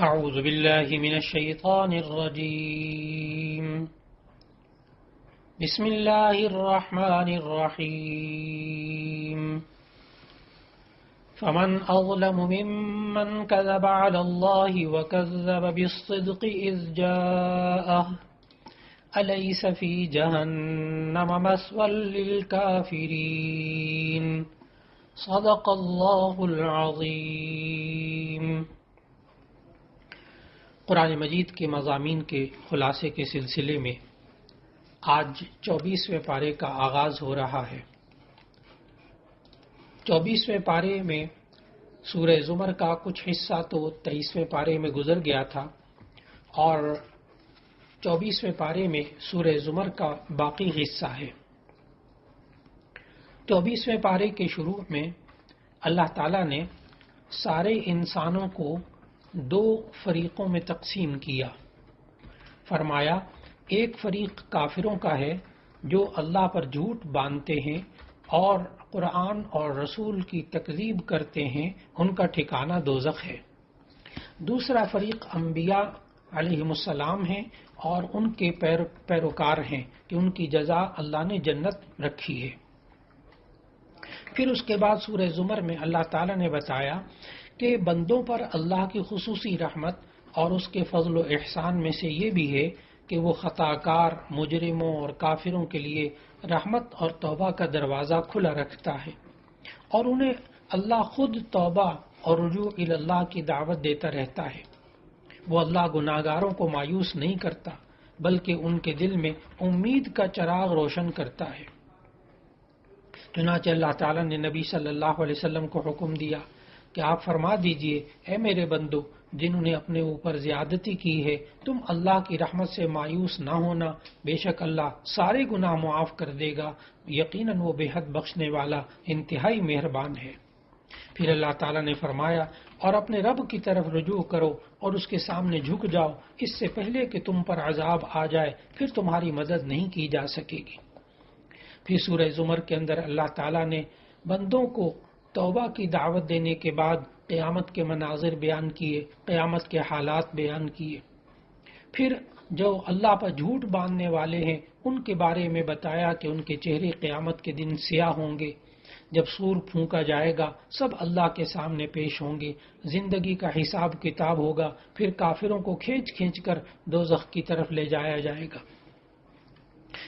أعوذ بالله من الشيطان الرجيم. بسم الله الرحمن الرحيم. فمن أظلم ممن كذب على الله وكذب بالصدق إذ جاءه أليس في جهنم مثوى للكافرين صدق الله العظيم. قرآن مجید کے مضامین کے خلاصے کے سلسلے میں آج 24ویں پارے کا آغاز ہو رہا ہے. 24ویں پارے میں سورہ زمر کا کچھ حصہ تو 23ویں پارے میں گزر گیا تھا اور 24ویں پارے میں سورہ زمر کا باقی حصہ ہے. 24ویں پارے کے شروع میں اللہ تعالیٰ نے سارے انسانوں کو دو فریقوں میں تقسیم کیا. فرمایا ایک فریق کافروں کا ہے جو اللہ پر جھوٹ باندھتے ہیں اور قرآن اور رسول کی تکذیب کرتے ہیں، ان کا ٹھکانہ دوزخ ہے. دوسرا فریق انبیاء علیہم السلام ہیں اور ان کے پیروکار ہیں کہ ان کی جزا اللہ نے جنت رکھی ہے. پھر اس کے بعد سورہ زمر میں اللہ تعالیٰ نے بتایا کہ بندوں پر اللہ کی خصوصی رحمت اور اس کے فضل و احسان میں سے یہ بھی ہے کہ وہ خطا کار مجرموں اور کافروں کے لیے رحمت اور توبہ کا دروازہ کھلا رکھتا ہے اور انہیں اللہ خود توبہ اور رجوع الی اللہ کی دعوت دیتا رہتا ہے. وہ اللہ گناہگاروں کو مایوس نہیں کرتا بلکہ ان کے دل میں امید کا چراغ روشن کرتا ہے. چنانچہ اللہ تعالیٰ نے نبی صلی اللہ علیہ وسلم کو حکم دیا کہ آپ فرما دیجئے اے میرے بندو جنہوں نے اپنے اوپر زیادتی کی ہے تم اللہ کی رحمت سے مایوس نہ ہونا، بے شک اللہ سارے گناہ معاف کر دے گا، یقیناً وہ بے حد بخشنے والا انتہائی مہربان ہے. پھر اللہ تعالیٰ نے فرمایا اور اپنے رب کی طرف رجوع کرو اور اس کے سامنے جھک جاؤ اس سے پہلے کہ تم پر عذاب آ جائے، پھر تمہاری مدد نہیں کی جا سکے گی. پھر سورہ زمر کے اندر اللہ تعالیٰ نے بندوں کو توبہ کی دعوت دینے کے بعد قیامت کے مناظر بیان کیے، قیامت کے حالات بیان کیے. پھر جو اللہ پر جھوٹ باندھنے والے ہیں ان کے بارے میں بتایا کہ ان کے چہرے قیامت کے دن سیاہ ہوں گے. جب سور پھونکا جائے گا سب اللہ کے سامنے پیش ہوں گے، زندگی کا حساب کتاب ہوگا، پھر کافروں کو کھینچ کھینچ کر دوزخ کی طرف لے جایا جائے گا.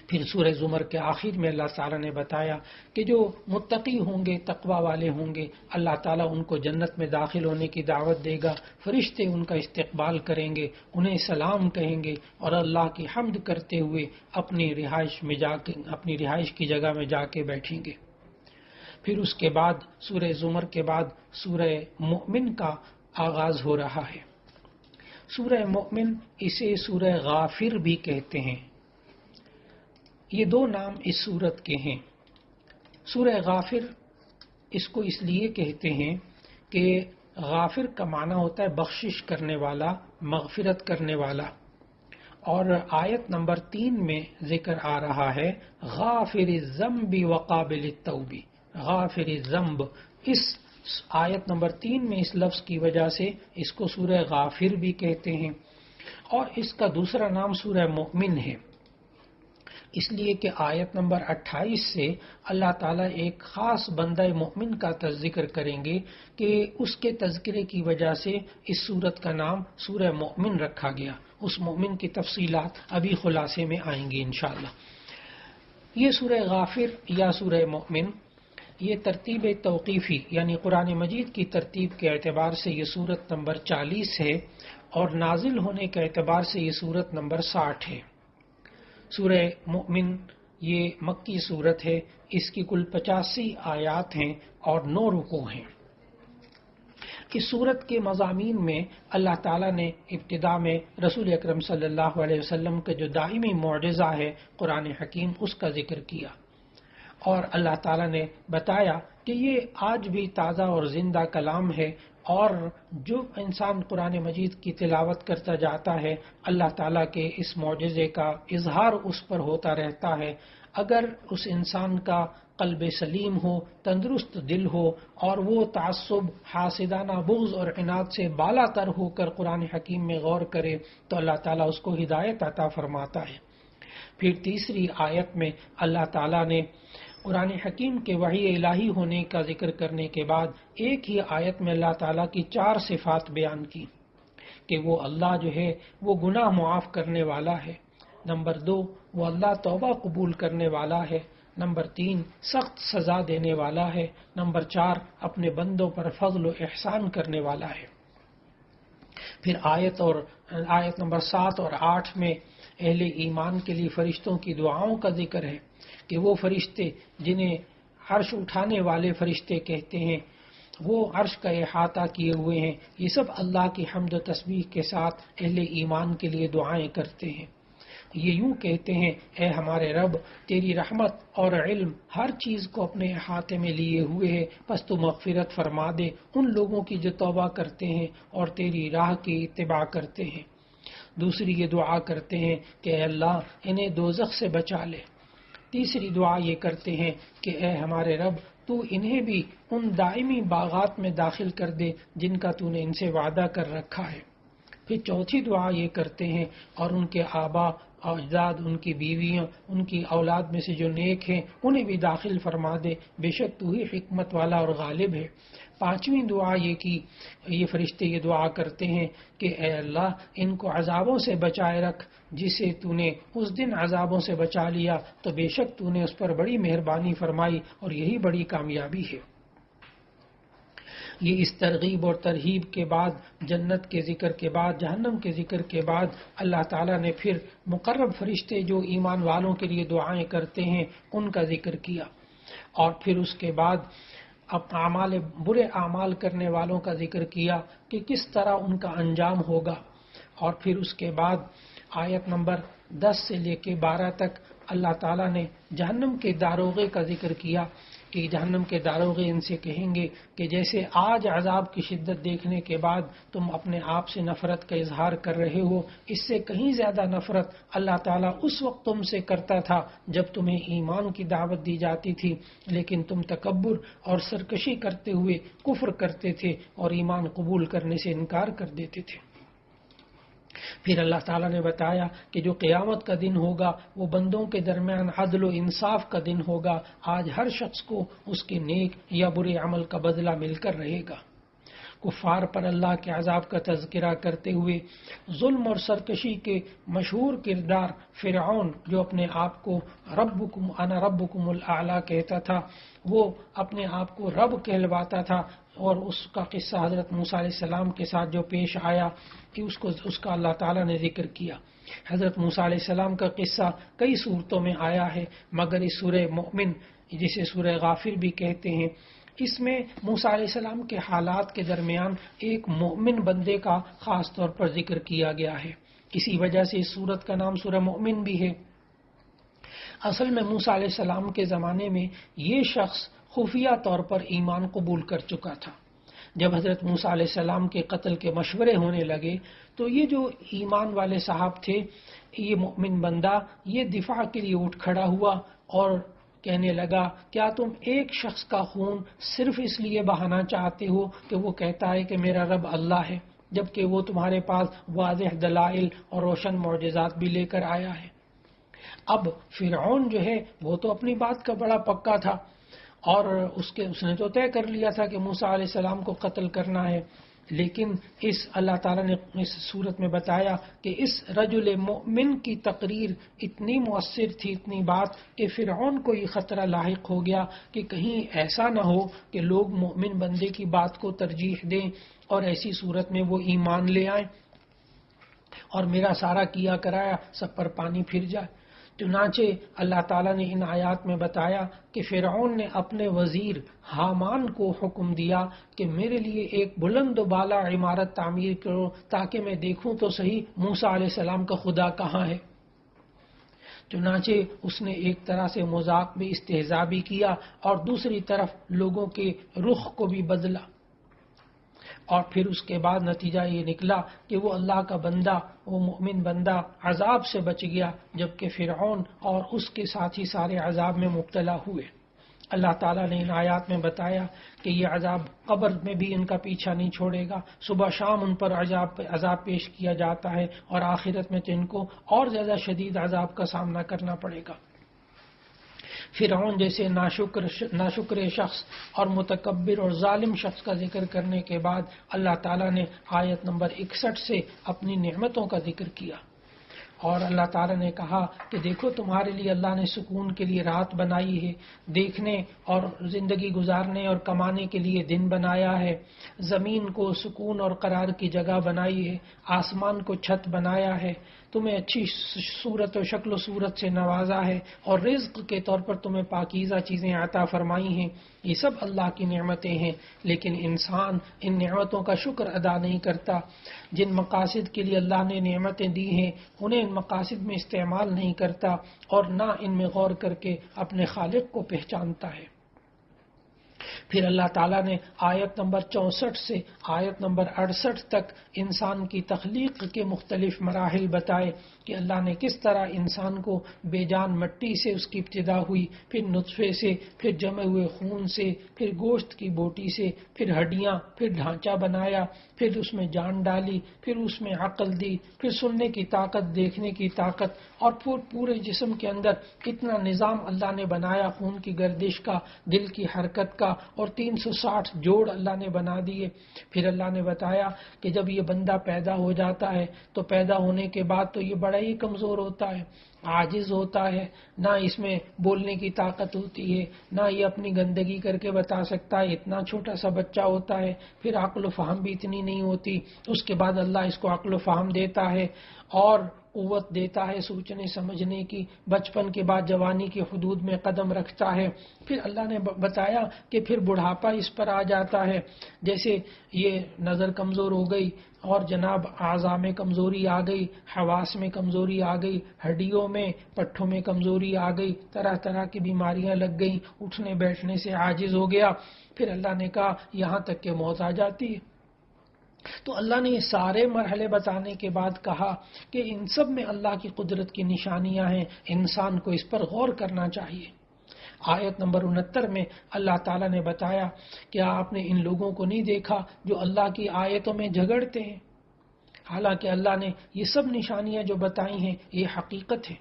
پھر سورہ زمر کے آخر میں اللہ تعالیٰ نے بتایا کہ جو متقی ہوں گے، تقوی والے ہوں گے، اللہ تعالیٰ ان کو جنت میں داخل ہونے کی دعوت دے گا، فرشتے ان کا استقبال کریں گے، انہیں سلام کہیں گے اور اللہ کی حمد کرتے ہوئے اپنی رہائش کی جگہ میں جا کے بیٹھیں گے. پھر اس کے بعد سورہ زمر کے بعد سورہ مؤمن کا آغاز ہو رہا ہے. سورہ مؤمن اسے سورہ غافر بھی کہتے ہیں. یہ دو نام اس سورت کے ہیں. سورہ غافر اس کو اس لیے کہتے ہیں کہ غافر کا معنی ہوتا ہے بخشش کرنے والا، مغفرت کرنے والا. اور آیت نمبر 3 میں ذکر آ رہا ہے غافر الذنب وقابل التوب. غافر الذنب اس آیت نمبر 3 میں اس لفظ کی وجہ سے اس کو سورہ غافر بھی کہتے ہیں. اور اس کا دوسرا نام سورہ مؤمن ہے اس لیے کہ آیت نمبر 28 سے اللہ تعالیٰ ایک خاص بندہ مؤمن کا ذکر کریں گے کہ اس کے تذکرے کی وجہ سے اس سورت کا نام سورہ مؤمن رکھا گیا. اس مؤمن کی تفصیلات ابھی خلاصے میں آئیں گی انشاءاللہ. یہ سورہ غافر یا سورہ مؤمن یہ ترتیب توقیفی یعنی قرآن مجید کی ترتیب کے اعتبار سے یہ سورت نمبر 40 ہے اور نازل ہونے کے اعتبار سے یہ سورت نمبر 60 ہے. سورہ مؤمن یہ مکی سورت ہے. اس کی کل 85 آیات ہیں اور 9 رکوع ہیں. اس سورت کے مضامین میں اللہ تعالیٰ نے ابتدا میں رسول اکرم صلی اللہ علیہ وسلم کا جو دائمی معجزہ ہے قرآن حکیم اس کا ذکر کیا اور اللہ تعالیٰ نے بتایا کہ یہ آج بھی تازہ اور زندہ کلام ہے اور جو انسان قرآن مجید کی تلاوت کرتا جاتا ہے اللہ تعالیٰ کے اس معجزے کا اظہار اس پر ہوتا رہتا ہے. اگر اس انسان کا قلب سلیم ہو، تندرست دل ہو، اور وہ تعصب، حاسدانہ بغض اور عناد سے بالا تر ہو کر قرآن حکیم میں غور کرے تو اللہ تعالیٰ اس کو ہدایت عطا فرماتا ہے۔ پھر تیسری آیت میں اللہ تعالیٰ نے قرآن حکیم کے وحی الہی ہونے کا ذکر کرنے کے بعد ایک ہی آیت میں اللہ تعالیٰ کی 4 صفات بیان کی کہ وہ اللہ جو ہے وہ گناہ معاف کرنے والا ہے، نمبر 2 وہ اللہ توبہ قبول کرنے والا ہے، نمبر 3 سخت سزا دینے والا ہے، نمبر 4 اپنے بندوں پر فضل و احسان کرنے والا ہے۔ پھر آیت نمبر 7 اور 8 میں اہل ایمان کے لیے فرشتوں کی دعاؤں کا ذکر ہے کہ وہ فرشتے جنہیں عرش اٹھانے والے فرشتے کہتے ہیں، وہ عرش کا احاطہ کیے ہوئے ہیں، یہ سب اللہ کی حمد و تسبیح کے ساتھ اہل ایمان کے لیے دعائیں کرتے ہیں۔ یہ یوں کہتے ہیں، اے ہمارے رب، تیری رحمت اور علم ہر چیز کو اپنے احاطے میں لیے ہوئے ہے، پس تو مغفرت فرما دے ان لوگوں کی جو توبہ کرتے ہیں اور تیری راہ کی اتباع کرتے ہیں۔ دوسری یہ دعا کرتے ہیں کہ اے اللہ انہیں دوزخ سے بچا لے۔ تیسری دعا یہ کرتے ہیں کہ اے ہمارے رب تو انہیں بھی ان دائمی باغات میں داخل کر دے جن کا تو نے ان سے وعدہ کر رکھا ہے۔ پھر چوتھی دعا یہ کرتے ہیں اور ان کے آبا اجداد، ان کی بیویاں، ان کی اولاد میں سے جو نیک ہیں انہیں بھی داخل فرما دے، بے شک تو ہی حکمت والا اور غالب ہے۔ پانچویں دعا یہ فرشتے یہ دعا کرتے ہیں کہ اے اللہ ان کو عذابوں سے بچائے رکھ، جسے تو نے اس دن عذابوں سے بچا لیا تو بے شک تو نے اس پر بڑی مہربانی فرمائی اور یہی بڑی کامیابی ہے۔ یہ اس ترغیب اور ترہیب کے بعد، جنت کے ذکر کے بعد، جہنم کے ذکر کے بعد، اللہ تعالیٰ نے پھر مقرب فرشتے جو ایمان والوں کے لیے دعائیں کرتے ہیں ان کا ذکر کیا، اور پھر اس کے بعد برے اعمال کرنے والوں کا ذکر کیا کہ کس طرح ان کا انجام ہوگا، اور پھر اس کے بعد آیت نمبر 10 سے لے کے 12 تک اللہ تعالیٰ نے جہنم کے داروغے کا ذکر کیا کہ جہنم کے داروغے ان سے کہیں گے کہ جیسے آج عذاب کی شدت دیکھنے کے بعد تم اپنے آپ سے نفرت کا اظہار کر رہے ہو، اس سے کہیں زیادہ نفرت اللہ تعالیٰ اس وقت تم سے کرتا تھا جب تمہیں ایمان کی دعوت دی جاتی تھی، لیکن تم تکبر اور سرکشی کرتے ہوئے کفر کرتے تھے اور ایمان قبول کرنے سے انکار کر دیتے تھے۔ پھر اللہ تعالیٰ نے بتایا کہ جو قیامت کا دن ہوگا وہ بندوں کے درمیان عدل و انصاف کا دن ہوگا، آج ہر شخص کو اس کے نیک یا برے عمل کا بدلہ مل کر رہے گا۔ کفار پر اللہ کے عذاب کا تذکرہ کرتے ہوئے ظلم اور سرکشی کے مشہور کردار فرعون، جو اپنے آپ کو ربکم انا ربکم الاعلی کہتا تھا، وہ اپنے آپ کو رب کہلواتا تھا، اور اس کا قصہ حضرت موسیٰ علیہ السلام کے ساتھ جو پیش آیا کہ اس کا اللہ تعالیٰ نے ذکر کیا۔ حضرت موسیٰ علیہ السلام کا قصہ کئی صورتوں میں آیا ہے، مگر اس سورہ مومن جسے سورہ غافر بھی کہتے ہیں، اس میں موسیٰ علیہ السلام کے حالات کے درمیان ایک مومن بندے کا خاص طور پر ذکر کیا گیا ہے، اسی وجہ سے اس سورت کا نام سورہ مومن بھی ہے۔ اصل میں موسیٰ علیہ السلام کے زمانے میں یہ شخص خفیہ طور پر ایمان قبول کر چکا تھا۔ جب حضرت موسیٰ علیہ السلام کے قتل کے مشورے ہونے لگے تو یہ جو ایمان والے صاحب تھے، یہ مومن بندہ یہ دفاع کے لیے اٹھ کھڑا ہوا اور کہنے لگا، کیا تم ایک شخص کا خون صرف اس لیے بہانا چاہتے ہو کہ وہ کہتا ہے کہ میرا رب اللہ ہے، جبکہ وہ تمہارے پاس واضح دلائل اور روشن معجزات بھی لے کر آیا ہے؟ اب فرعون جو ہے وہ تو اپنی بات کا بڑا پکا تھا، اور اس نے تو طے کر لیا تھا کہ موسیٰ علیہ السلام کو قتل کرنا ہے، لیکن اللہ تعالیٰ نے اس صورت میں بتایا کہ اس رجل مومن کی تقریر اتنی مؤثر تھی، اتنی بات، کہ فرعون کو یہ خطرہ لاحق ہو گیا کہ کہیں ایسا نہ ہو کہ لوگ مومن بندے کی بات کو ترجیح دیں اور ایسی صورت میں وہ ایمان لے آئیں اور میرا سارا کیا کرایا سب پر پانی پھر جائے۔ چنانچہ اللہ تعالیٰ نے ان آیات میں بتایا کہ فرعون نے اپنے وزیر حامان کو حکم دیا کہ میرے لیے ایک بلند و بالا عمارت تعمیر کرو تاکہ میں دیکھوں تو صحیح موسیٰ علیہ السلام کا خدا کہاں ہے۔ چنانچہ اس نے ایک طرح سے مذاق بھی، استہزاء بھی کیا، اور دوسری طرف لوگوں کے رخ کو بھی بدلا۔ اور پھر اس کے بعد نتیجہ یہ نکلا کہ وہ اللہ کا بندہ، وہ مومن بندہ عذاب سے بچ گیا، جبکہ فرعون اور اس کے ساتھی سارے عذاب میں مبتلا ہوئے۔ اللہ تعالیٰ نے ان آیات میں بتایا کہ یہ عذاب قبر میں بھی ان کا پیچھا نہیں چھوڑے گا، صبح شام ان پر عذاب پیش کیا جاتا ہے، اور آخرت میں تو ان کو اور زیادہ شدید عذاب کا سامنا کرنا پڑے گا۔ فرعون جیسے ناشکر شخص اور متکبر اور ظالم شخص کا ذکر کرنے کے بعد اللہ تعالیٰ نے آیت نمبر 61 سے اپنی نعمتوں کا ذکر کیا، اور اللہ تعالیٰ نے کہا کہ دیکھو تمہارے لیے اللہ نے سکون کے لیے رات بنائی ہے، دیکھنے اور زندگی گزارنے اور کمانے کے لیے دن بنایا ہے، زمین کو سکون اور قرار کی جگہ بنائی ہے، آسمان کو چھت بنایا ہے، تمہیں اچھی صورت و شکل و صورت سے نوازا ہے، اور رزق کے طور پر تمہیں پاکیزہ چیزیں عطا فرمائی ہیں۔ یہ سب اللہ کی نعمتیں ہیں، لیکن انسان ان نعمتوں کا شکر ادا نہیں کرتا۔ جن مقاصد کے لیے اللہ نے نعمتیں دی ہیں انہیں ان مقاصد میں استعمال نہیں کرتا، اور نہ ان میں غور کر کے اپنے خالق کو پہچانتا ہے۔ پھر اللہ تعالیٰ نے آیت نمبر 64 سے آیت نمبر 68 تک انسان کی تخلیق کے مختلف مراحل بتائے کہ اللہ نے کس طرح انسان کو بے جان مٹی سے اس کی ابتدا ہوئی، پھر نطفے سے، پھر جمے ہوئے خون سے، پھر گوشت کی بوٹی سے، پھر ہڈیاں، پھر ڈھانچہ بنایا، پھر اس میں جان ڈالی، پھر اس میں عقل دی، پھر سننے کی طاقت، دیکھنے کی طاقت، اور پھر پورے جسم کے اندر اتنا نظام اللہ نے بنایا، خون کی گردش کا، دل کی حرکت کا، اور 360 جوڑ اللہ نے بنا دیے۔ پھر اللہ نے بتایا کہ جب یہ بندہ پیدا ہو جاتا ہے تو پیدا ہونے کے بعد تو یہ بڑا ہی کمزور ہوتا ہے، عاجز ہوتا ہے، نہ اس میں بولنے کی طاقت ہوتی ہے، نہ یہ اپنی گندگی کر کے بتا سکتا ہے، اتنا چھوٹا سا بچہ ہوتا ہے، پھر عقل و فہم بھی اتنی نہیں ہوتی، اس کے بعد اللہ اس کو عقل و فہم دیتا ہے اور قوت دیتا ہے سوچنے سمجھنے کی، بچپن کے بعد جوانی کے حدود میں قدم رکھتا ہے۔ پھر اللہ نے بتایا کہ پھر بڑھاپا اس پر آ جاتا ہے، جیسے یہ نظر کمزور ہو گئی اور جناب اعضاء میں کمزوری آ گئی، حواس میں کمزوری آ گئی، ہڈیوں میں، پٹھوں میں کمزوری آ گئی، طرح طرح کی بیماریاں لگ گئیں، اٹھنے بیٹھنے سے عاجز ہو گیا۔ پھر اللہ نے کہا یہاں تک کہ موت آ جاتی ہے۔ تو اللہ نے یہ سارے مرحلے بتانے کے بعد کہا کہ ان سب میں اللہ کی قدرت کی نشانیاں ہیں، انسان کو اس پر غور کرنا چاہیے۔ آیت نمبر 69 میں اللہ تعالیٰ نے بتایا کہ آپ نے ان لوگوں کو نہیں دیکھا جو اللہ کی آیتوں میں جھگڑتے ہیں، حالانکہ اللہ نے یہ سب نشانیاں جو بتائی ہیں یہ حقیقت ہے۔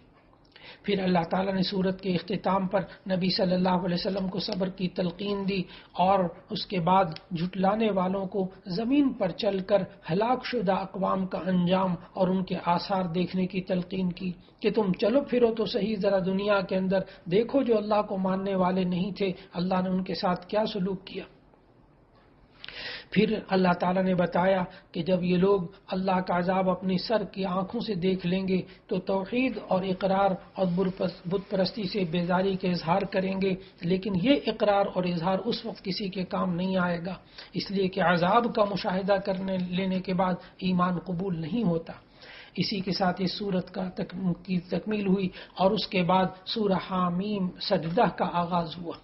پھر اللہ تعالیٰ نے سورت کے اختتام پر نبی صلی اللہ علیہ وسلم کو صبر کی تلقین دی، اور اس کے بعد جھٹلانے والوں کو زمین پر چل کر ہلاک شدہ اقوام کا انجام اور ان کے آثار دیکھنے کی تلقین کی کہ تم چلو پھرو تو صحیح ذرا دنیا کے اندر دیکھو، جو اللہ کو ماننے والے نہیں تھے اللہ نے ان کے ساتھ کیا سلوک کیا۔ پھر اللہ تعالیٰ نے بتایا کہ جب یہ لوگ اللہ کا عذاب اپنی سر کی آنکھوں سے دیکھ لیں گے تو توحید اور اقرار اور بت پرستی سے بیزاری کا اظہار کریں گے، لیکن یہ اقرار اور اظہار اس وقت کسی کے کام نہیں آئے گا، اس لیے کہ عذاب کا مشاہدہ کرنے لینے کے بعد ایمان قبول نہیں ہوتا۔ اسی کے ساتھ اس سورت کی تکمیل ہوئی، اور اس کے بعد سورہ حامیم سجدہ کا آغاز ہوا۔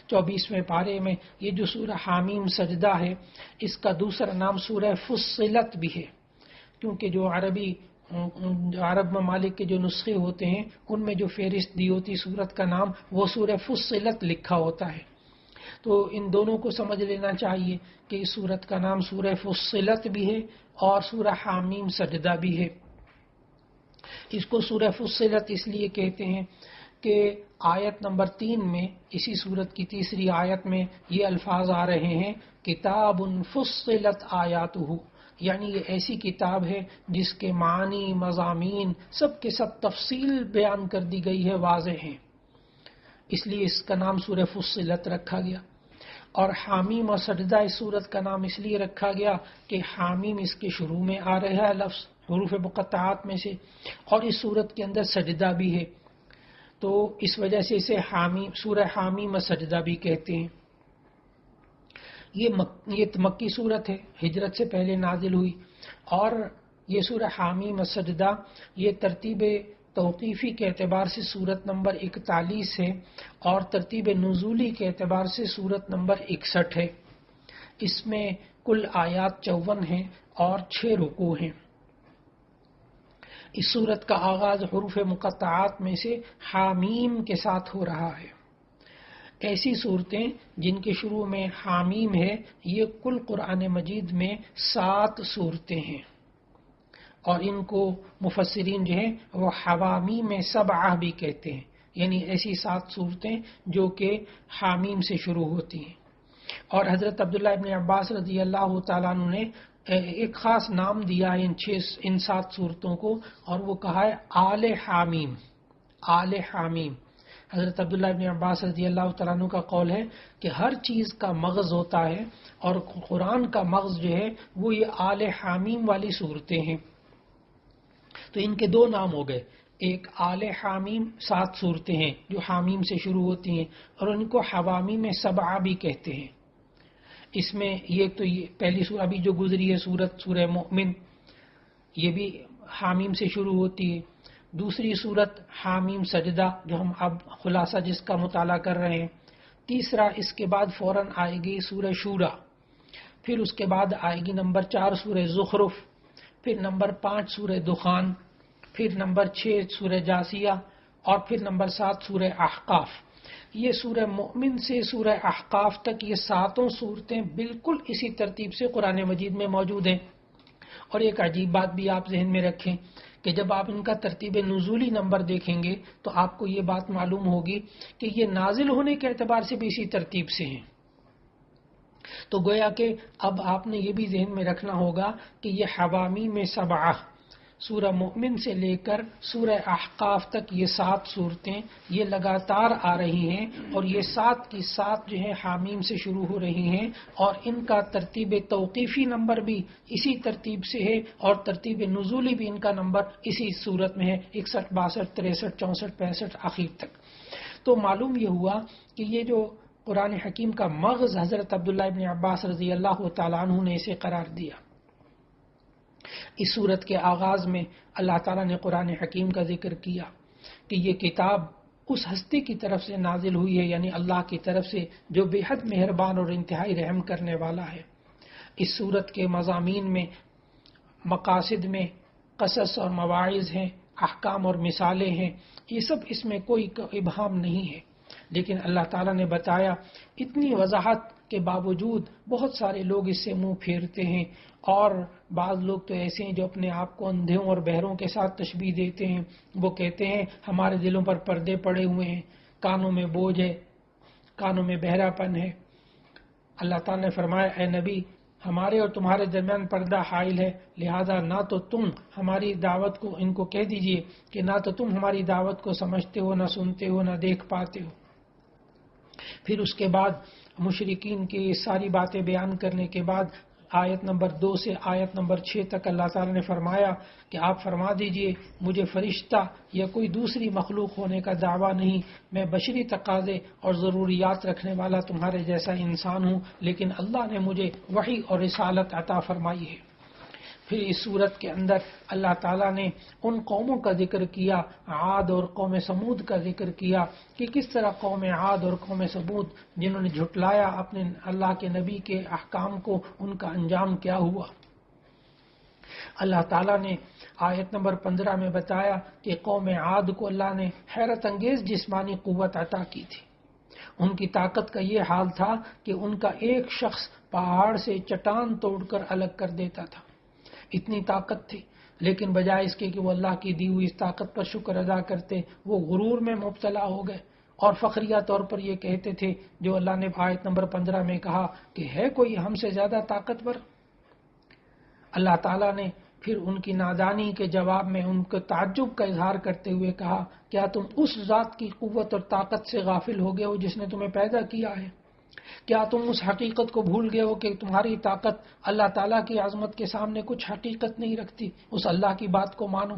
24ویں پارے میں یہ جو سورہ حامیم سجدہ ہے، اس کا دوسرا نام سورہ فصلت بھی ہے، کیونکہ جو عرب ممالک کے جو نسخے ہوتے ہیں ان میں جو فہرست دی ہوتی سورت کا نام وہ سورہ فصلت لکھا ہوتا ہے، تو ان دونوں کو سمجھ لینا چاہیے کہ اس سورت کا نام سورہ فصلت بھی ہے اور سورہ حامیم سجدہ بھی ہے۔ اس کو سورہ فصلت اس لیے کہتے ہیں کہ آیت نمبر 3 میں، اسی سورت کی تیسری آیت میں یہ الفاظ آ رہے ہیں کتاب فصلت آیاتہ، یعنی یہ ایسی کتاب ہے جس کے معنی، مضامین سب کے سب تفصیل بیان کر دی گئی ہے، واضح ہیں، اس لیے اس کا نام سورہ فصلت رکھا گیا۔ اور حامیم اور سجدہ اس سورت کا نام اس لیے رکھا گیا کہ حامیم اس کے شروع میں آ رہا ہے لفظ حروف مقطعات میں سے، اور اس سورت کے اندر سجدہ بھی ہے، تو اس وجہ سے اسے سورہ حامیم سجدہ بھی کہتے ہیں۔ یہ مکی صورت ہے، ہجرت سے پہلے نازل ہوئی، اور یہ سورہ حامیم سجدہ یہ ترتیب توقیفی کے اعتبار سے سورت نمبر 41 ہے، اور ترتیب نزولی کے اعتبار سے سورت نمبر 61 ہے۔ اس میں کل آیات 54 ہیں اور 6 رکوع ہیں۔ اس سورت کا آغاز حروف مقطعات میں سے حامیم کے ساتھ ہو رہا ہے۔ ایسی صورتیں جن کے شروع میں حامیم ہے، یہ کل قرآن مجید میں 7 صورتیں ہیں، اور ان کو مفسرین جو ہیں وہ حوامیم سبعہ بھی کہتے ہیں، یعنی ایسی 7 صورتیں جو کہ حامیم سے شروع ہوتی ہیں۔ اور حضرت عبداللہ ابن عباس رضی اللہ تعالیٰ عنہ نے ایک خاص نام دیا ہے ان 7 صورتوں کو، اور وہ کہا ہے آل حامیم۔ آل حامیم، حضرت عبداللہ ابن عباس رضی اللہ تعالیٰ عنہ کا قول ہے کہ ہر چیز کا مغز ہوتا ہے، اور قرآن کا مغز جو ہے وہ یہ آل حامیم والی صورتیں ہیں۔ تو ان کے 2 نام ہو گئے، ایک آل حامیم 7 صورتیں ہیں جو حامیم سے شروع ہوتی ہیں، اور ان کو حوامیم سبعہ بھی کہتے ہیں۔ اس میں یہ پہلی سورہ ابھی جو گزری ہے سورہ مؤمن، یہ بھی حامیم سے شروع ہوتی ہے۔ دوسری سورت حامیم سجدہ، جو ہم اب خلاصہ جس کا مطالعہ کر رہے ہیں۔ تیسرا اس کے بعد فوراً آئے گی سورہ شورا، پھر اس کے بعد آئے گی نمبر 4 سورہ زخرف، پھر نمبر 5 سورہ دخان، پھر نمبر 6 سورہ جاسیہ، اور پھر نمبر 7 سورہ احقاف۔ یہ سورہ مؤمن سے سورہ احقاف تک یہ 7 صورتیں بالکل اسی ترتیب سے قرآن مجید میں موجود ہیں۔ اور ایک عجیب بات بھی آپ ذہن میں رکھیں کہ جب آپ ان کا ترتیب نزولی نمبر دیکھیں گے تو آپ کو یہ بات معلوم ہوگی کہ یہ نازل ہونے کے اعتبار سے بھی اسی ترتیب سے ہیں۔ تو گویا کہ اب آپ نے یہ بھی ذہن میں رکھنا ہوگا کہ یہ حوامیم سبعہ سورہ مؤمن سے لے کر سورہ احقاف تک یہ 7 صورتیں یہ لگاتار آ رہی ہیں، اور یہ 7 کی 7 جو ہے حامیم سے شروع ہو رہی ہیں، اور ان کا ترتیب توقیفی نمبر بھی اسی ترتیب سے ہے، اور ترتیب نزولی بھی ان کا نمبر اسی صورت میں ہے، 61 62 63 64 65 آخر تک۔ تو معلوم یہ ہوا کہ یہ جو قرآن حکیم کا مغز حضرت عبداللہ ابن عباس رضی اللہ تعالیٰ عنہ نے اسے قرار دیا۔ اس صورت کے آغاز میں اللہ تعالیٰ نے قرآن حکیم کا ذکر کیا کہ یہ کتاب اس ہستی کی طرف سے نازل ہوئی ہے، یعنی اللہ کی طرف سے جو بے حد مہربان اور انتہائی رحم کرنے والا ہے۔ اس صورت کے مضامین میں مقاصد میں قصص اور مواعظ ہیں، احکام اور مثالیں ہیں، یہ سب اس میں کوئی ابہام نہیں ہے، لیکن اللہ تعالیٰ نے بتایا اتنی وضاحت کے باوجود بہت سارے لوگ اس سے منہ پھیرتے ہیں، اور بعض لوگ تو ایسے ہیں جو اپنے آپ کو اندھوں اور بہروں کے ساتھ تشبیہ دیتے ہیں۔ وہ کہتے ہیں ہمارے دلوں پر پردے پڑے ہوئے ہیں، کانوں میں بوجھ ہے، کانوں میں بہرا پن ہے۔ اللہ تعالیٰ نے فرمایا اے نبی، ہمارے اور تمہارے درمیان پردہ حائل ہے، لہذا نہ تو تم ہماری دعوت کو ان کو کہہ دیجئے کہ نہ تو تم ہماری دعوت کو سمجھتے ہو، نہ سنتے ہو، نہ دیکھ پاتے ہو۔ پھر اس کے بعد مشرکین کی ساری باتیں بیان کرنے کے بعد آیت نمبر 2 سے آیت نمبر 6 تک اللہ تعالیٰ نے فرمایا کہ آپ فرما دیجئے مجھے فرشتہ یا کوئی دوسری مخلوق ہونے کا دعویٰ نہیں، میں بشری تقاضے اور ضروریات رکھنے والا تمہارے جیسا انسان ہوں، لیکن اللہ نے مجھے وحی اور رسالت عطا فرمائی ہے۔ پھر اس صورت کے اندر اللہ تعالیٰ نے ان قوموں کا ذکر کیا، عاد اور قوم سمود کا ذکر کیا کہ کس طرح قوم عاد اور قوم سمود جنہوں نے جھٹلایا اپنے اللہ کے نبی کے احکام کو، ان کا انجام کیا ہوا۔ اللہ تعالیٰ نے آیت نمبر 15 میں بتایا کہ قوم عاد کو اللہ نے حیرت انگیز جسمانی قوت عطا کی تھی۔ ان کی طاقت کا یہ حال تھا کہ ان کا ایک شخص پہاڑ سے چٹان توڑ کر الگ کر دیتا تھا، اتنی طاقت تھی، لیکن بجائے اس کے کہ وہ اللہ کی دی ہوئی اس طاقت پر شکر ادا کرتے، وہ غرور میں مبتلا ہو گئے اور فخریہ طور پر یہ کہتے تھے جو اللہ نے آیت نمبر 15 میں کہا کہ ہے کوئی ہم سے زیادہ طاقتور۔ اللہ تعالیٰ نے پھر ان کی نادانی کے جواب میں ان کو تعجب کا اظہار کرتے ہوئے کہا کیا تم اس ذات کی قوت اور طاقت سے غافل ہو گئے ہو جس نے تمہیں پیدا کیا ہے؟ کیا تم اس حقیقت کو بھول گئے ہو کہ تمہاری طاقت اللہ تعالیٰ کی عظمت کے سامنے کچھ حقیقت نہیں رکھتی؟ اس اللہ کی بات کو مانو۔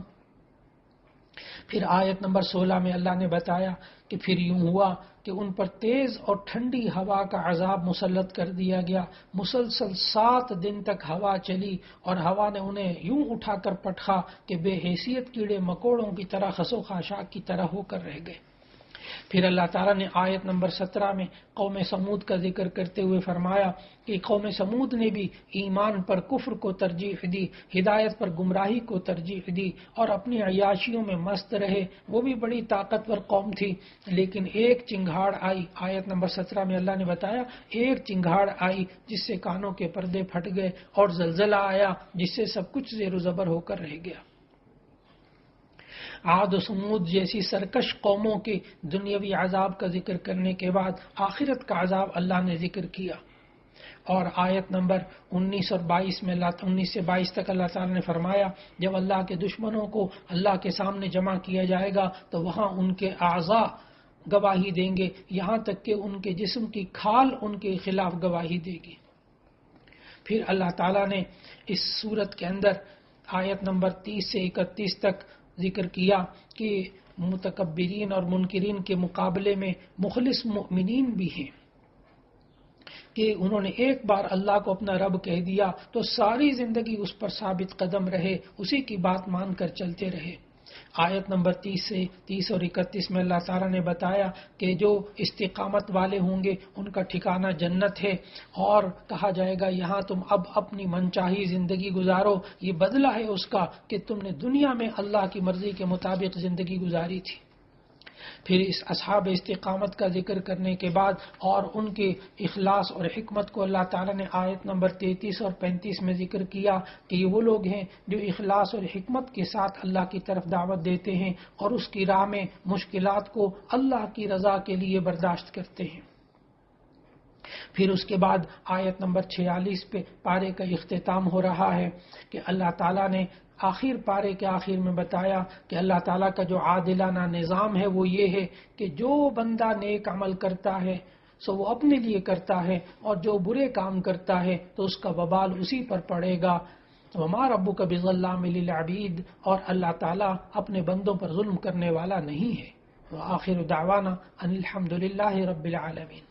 پھر آیت نمبر 16 میں اللہ نے بتایا کہ پھر یوں ہوا کہ ان پر تیز اور ٹھنڈی ہوا کا عذاب مسلط کر دیا گیا، مسلسل 7 دن تک ہوا چلی، اور ہوا نے انہیں یوں اٹھا کر پٹخا کہ بے حیثیت کیڑے مکوڑوں کی طرح خس و خاشاک کی طرح ہو کر رہ گئے۔ پھر اللہ تعالیٰ نے آیت نمبر 17 میں قوم سمود کا ذکر کرتے ہوئے فرمایا کہ قوم سمود نے بھی ایمان پر کفر کو ترجیح دی، ہدایت پر گمراہی کو ترجیح دی اور اپنی عیاشیوں میں مست رہے۔ وہ بھی بڑی طاقتور قوم تھی، لیکن ایک چنگھاڑ آئی، آیت نمبر 17 میں اللہ نے بتایا ایک چنگھاڑ آئی جس سے کانوں کے پردے پھٹ گئے، اور زلزلہ آیا جس سے سب کچھ زیر و زبر ہو کر رہ گیا۔ عاد و سمود جیسی سرکش قوموں کے دنیاوی عذاب کا ذکر کرنے کے بعد آخرت کا عذاب اللہ نے ذکر کیا، اور آیت نمبر 19 اور 22 میں 19 سے 22 تک اللہ تعالیٰ نے فرمایا جب اللہ کے دشمنوں کو اللہ کے سامنے جمع کیا جائے گا تو وہاں ان کے اعضاء گواہی دیں گے، یہاں تک کہ ان کے جسم کی کھال ان کے خلاف گواہی دے گی۔ پھر اللہ تعالیٰ نے اس صورت کے اندر آیت نمبر 30 سے 31 تک ذکر کیا کہ متکبرین اور منکرین کے مقابلے میں مخلص مؤمنین بھی ہیں، کہ انہوں نے ایک بار اللہ کو اپنا رب کہہ دیا تو ساری زندگی اس پر ثابت قدم رہے، اسی کی بات مان کر چلتے رہے۔ آیت نمبر 30 اور 31 میں اللہ تعالیٰ نے بتایا کہ جو استقامت والے ہوں گے ان کا ٹھکانہ جنت ہے، اور کہا جائے گا یہاں تم اب اپنی منچاہی زندگی گزارو، یہ بدلہ ہے اس کا کہ تم نے دنیا میں اللہ کی مرضی کے مطابق زندگی گزاری تھی۔ پھر اس اصحاب استقامت کا ذکر کرنے کے بعد اور ان کے اخلاص اور حکمت کو اللہ تعالیٰ نے آیت نمبر 33 اور 35 میں ذکر کیا کہ یہ وہ لوگ ہیں جو اخلاص اور حکمت کے ساتھ اللہ کی طرف دعوت دیتے ہیں اور اس کی راہ میں مشکلات کو اللہ کی رضا کے لیے برداشت کرتے ہیں۔ پھر اس کے بعد آیت نمبر 46 پہ پارے کا اختتام ہو رہا ہے کہ اللہ تعالیٰ نے آخر پارے کے آخر میں بتایا کہ اللہ تعالیٰ کا جو عادلانہ نظام ہے وہ یہ ہے کہ جو بندہ نیک عمل کرتا ہے سو وہ اپنے لیے کرتا ہے، اور جو برے کام کرتا ہے تو اس کا وبال اسی پر پڑے گا۔ وما ربک بظلام للعبید، اور اللہ تعالیٰ اپنے بندوں پر ظلم کرنے والا نہیں ہے۔ وآخر دعوانا ان الحمد للہ رب العالمین۔